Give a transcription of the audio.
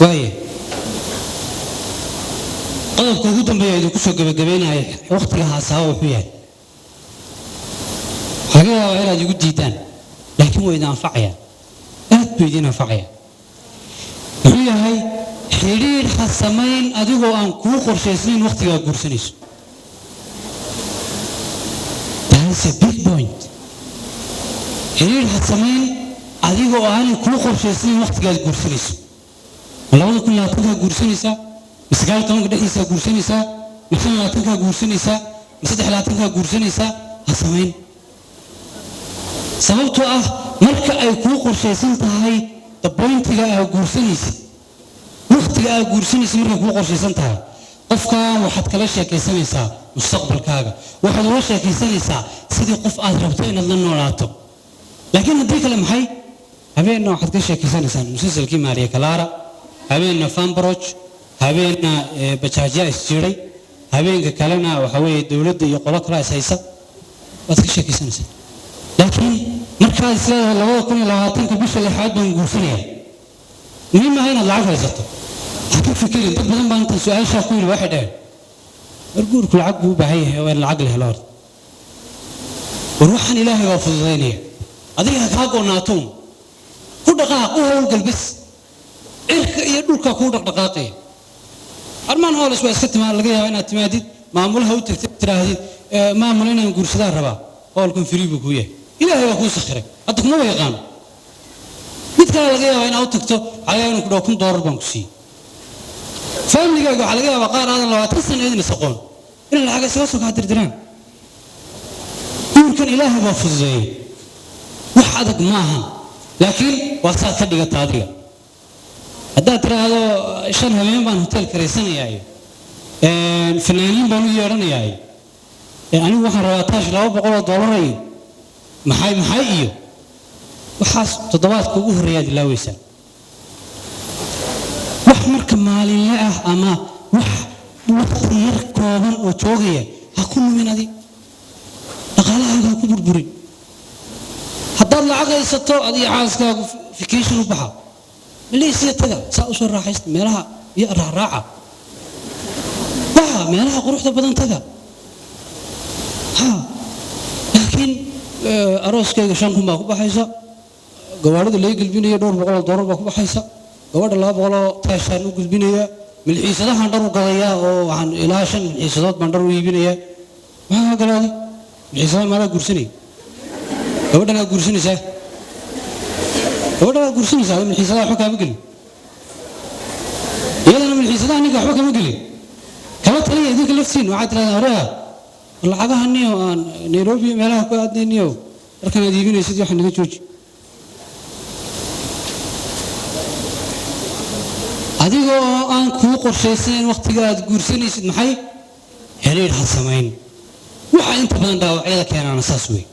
waaye qodobka ugu dambeeya idinku soo gabagabeynaya waqtiga haasawa wuxuu yahay hagaa waa inaad igu diidaan laakiin way idin anfacayaan aad bay idin anfacayaan wuxuu yahay xiriir ha samayn adigoo aan kuu qorshaysnayn waqtigaa guursanayso. That's a big point. xiriir ha samayn adigoo aan kuu qorshaysnayn waqtigaad guursanayso. 2020 guursanaysaa 19 dhexdiisa guursanaysaa 20 guursanaysaa 30 guursanaysaa ha samayn sababtoo ah marka ay kuu qorshaysan tahay pointiga aad guursanayso waqtiga aad guursanayso marka kuu qorshaysan tahay qofkan waxaad kala sheekaysanaysaa mustaqbalkaaga waxaad la sheekaysanaysaa sidii qof aad rabto inaad la noolaato laakiin haddii kale maxay habeenna waxaad ka sheekaysanaysaa musalsalkii Maria Clara habeenna Fanbroch habeenna bajaajya isjiray habeenka kalena waxa weeye dawladda iyo qolo kale haysa waad ka sheekaysanaysaa laakiin markaad isleedahay 2020 bisha lixaad baan guursanaya muhiim ah inaad lacag haysato haka fikirin dad badan baan inta su'aasha ku yiri waxa dhahay warguurku lacag buu baahan yahay oo lacag la helo waxaan ilaahay waa fududeynaya adiga ka go'naato ku dhaqaaq u hawlgal bas irka iyo dhulka ku dhaqdhaqaaqay armaan hoolas waa iska timaad laga yaabaa inaad timaadid maamulaha u tagtid tiraahid maamul inaan guursadaan rabaa hawlkan free buu ku yahay ilaahay waa ku sakhiray hadda kuma yaqaan mid kale laga yaabaa inaad u tagto ayaan ku dhaw $1 baan ku sii family-gaaga waxa laga yaabaa qaar aadan 20 sano idin saqoon in lacag isaga soo kaadirdiraan guurkan ilaahay waa fududeeyay wax adag maaha laakiin waa saad ka dhigata adiga haddaad tiraahdo 5 habeen baan hotel kareysanayaa fanaaniin baan u yeedhanayaa anigu waxaan rabaa taash $200 maxay iyo waxaas toddobaadka ugu horeeyaad ilaawaysaa wax marka maalinle ah ama wax waqti yar kooban oo joogaya ha ku lumin adi dhaqaalahaaga ku burburin haddaad lacag haysato adiga xaaskaagu vacation u baxa leesiya taga saa u soo raaxaysta meelaha iyo raaca meelaha quruxda badan taga laakiin arooskayga 5,000 baa ku baxaysa gawaarida la gulbinayo $200 baa ku baxaysa gabadha 200 taashan u gulbinaya milxiisadahan dhar u gadaya oo waxaan ilaa 5 milxiisadood baan dhar u iibinaya waxa galaaday milxiisadaha mala guursanay gabadhana guursanaysaa milxiisadaha waxa kama gelin iyadana milxiisadaha ninka waxba kama gelin kama taliya idinka laftiin waxaad tiraahdaa hore lacagaha niyo aan Nairobi meelaha ku aadneeniyo markaan aad iibinaysid waxa naga jooji adigoo aan ku qorshaysan waqtiga aad guursanaysid maxay xiriir ha samayn waxa inta badan dhaawacyada keenana saas weey